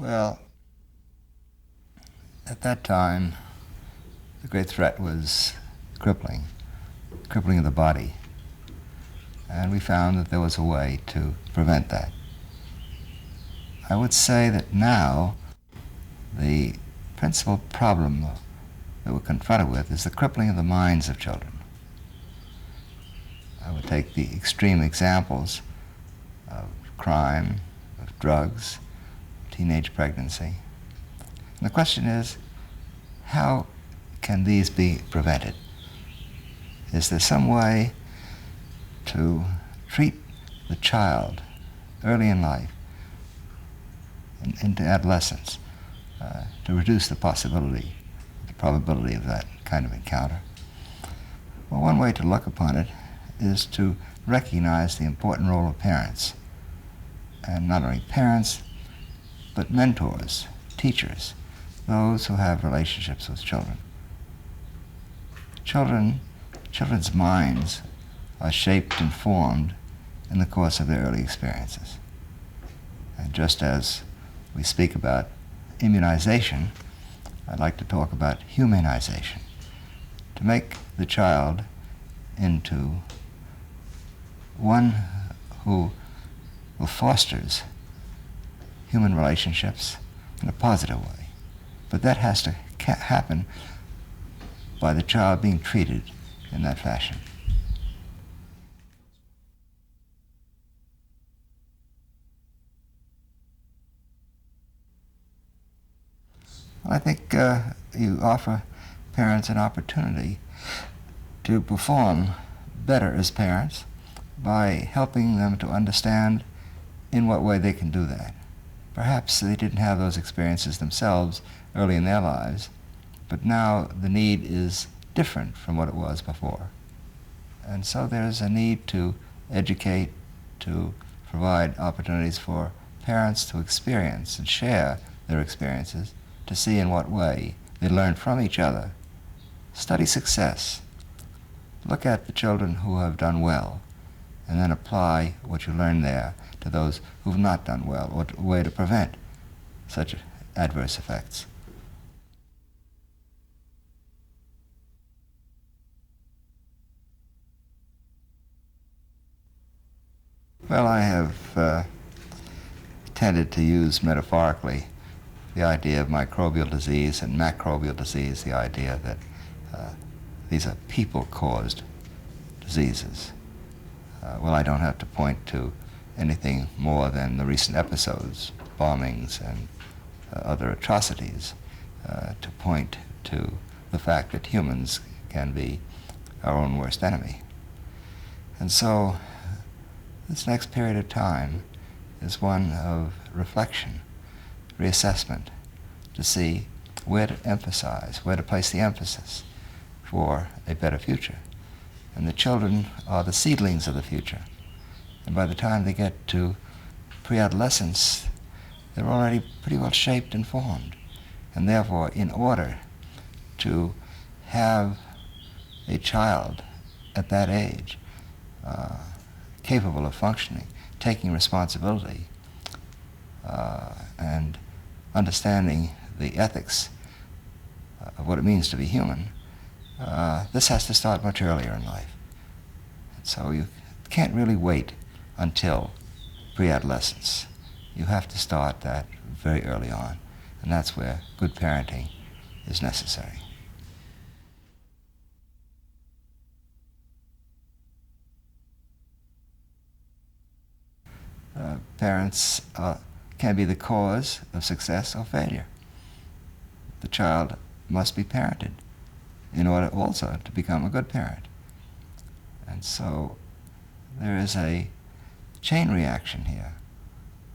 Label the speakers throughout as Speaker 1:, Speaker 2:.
Speaker 1: Well, at that time, the great threat was crippling of the body. And we found that there was a way to prevent that. I would say that now the principal problem that we're confronted with is the crippling of the minds of children. I would take the extreme examples of crime, of drugs, teenage pregnancy. And the question is, how can these be prevented? Is there some way to treat the child early in life, into adolescence, to reduce the probability of that kind of encounter? Well, one way to look upon it is to recognize the important role of parents, and not only parents, but mentors, teachers, those who have relationships with children. Children's minds are shaped and formed in the course of their early experiences. And just as we speak about immunization, I'd like to talk about humanization, to make the child into one who fosters human relationships in a positive way. But that has to happen by the child being treated in that fashion. I think you offer parents an opportunity to perform better as parents by helping them to understand in what way they can do that. Perhaps they didn't have those experiences themselves early in their lives, but now the need is different from what it was before. And so there's a need to educate, to provide opportunities for parents to experience and share their experiences, to see in what way they learn from each other. Study success. Look at the children who have done well, and then apply what you learn there to those who've not done well, or a way to prevent such adverse effects. Well, I have tended to use metaphorically the idea of microbial disease and macrobial disease, the idea that these are people-caused diseases. Well, I don't have to point to anything more than the recent episodes, bombings and other atrocities, to point to the fact that humans can be our own worst enemy. And so this next period of time is one of reflection, reassessment, to see where to emphasize, where to place the emphasis for a better future. And the children are the seedlings of the future. And by the time they get to pre-adolescence, they're already pretty well shaped and formed. And therefore, in order to have a child at that age capable of functioning, taking responsibility, and understanding the ethics of what it means to be human, this has to start much earlier in life. And so you can't really wait until pre-adolescence. You have to start that very early on, and that's where good parenting is necessary. Parents can be the cause of success or failure. The child must be parented in order also to become a good parent. And so there is a chain reaction here,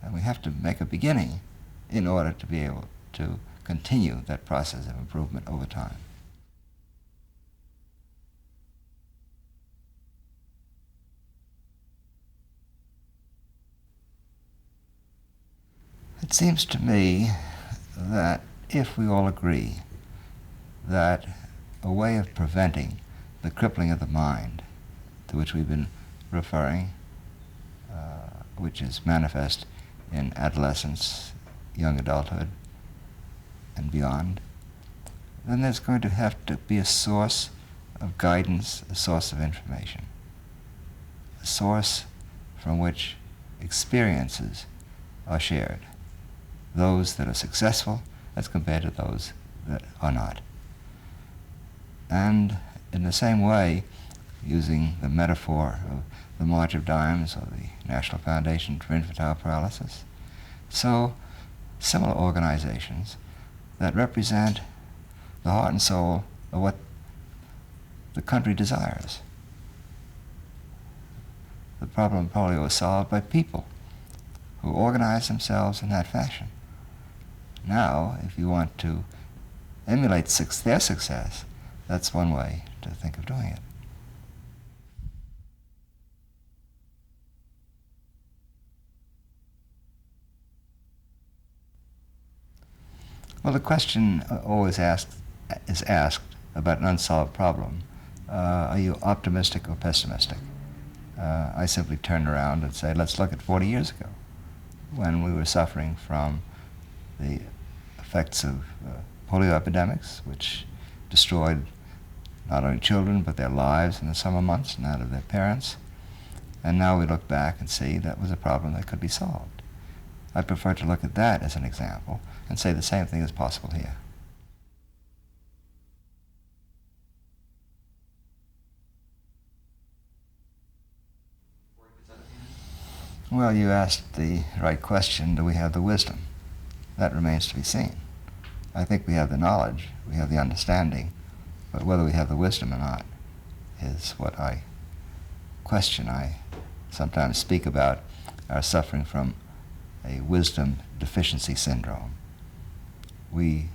Speaker 1: and we have to make a beginning in order to be able to continue that process of improvement over time. It seems to me that if we all agree that a way of preventing the crippling of the mind to which we've been referring, which is manifest in adolescence, young adulthood and beyond, then there's going to have to be a source of guidance, a source of information, a source from which experiences are shared, those that are successful as compared to those that are not. And in the same way, using the metaphor of the March of Dimes or the National Foundation for Infantile Paralysis, so similar organizations that represent the heart and soul of what the country desires. The problem of polio was solved by people who organized themselves in that fashion. Now, if you want to emulate their success, that's one way to think of doing it. Well, the question always is asked about an unsolved problem. Are you optimistic or pessimistic? I simply turn around and say, let's look at 40 years ago, when we were suffering from the effects of polio epidemics, which destroyed not only children, but their lives in the summer months and that of their parents. And now we look back and see that was a problem that could be solved. I prefer to look at that as an example and say the same thing is possible here. Well, you asked the right question, do we have the wisdom? That remains to be seen. I think we have the knowledge, we have the understanding, but whether we have the wisdom or not is what I question. I sometimes speak about our suffering from a wisdom deficiency syndrome. We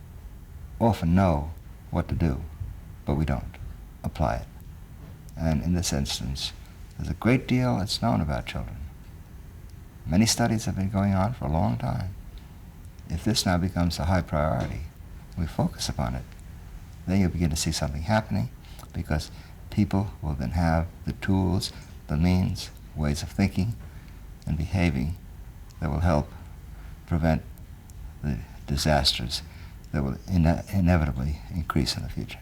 Speaker 1: often know what to do, but we don't apply it. And in this instance, there's a great deal that's known about children. Many studies have been going on for a long time. If this now becomes a high priority, we focus upon it, then you'll begin to see something happening, because people will then have the tools, the means, ways of thinking and behaving that will help prevent the disasters that will inevitably increase in the future.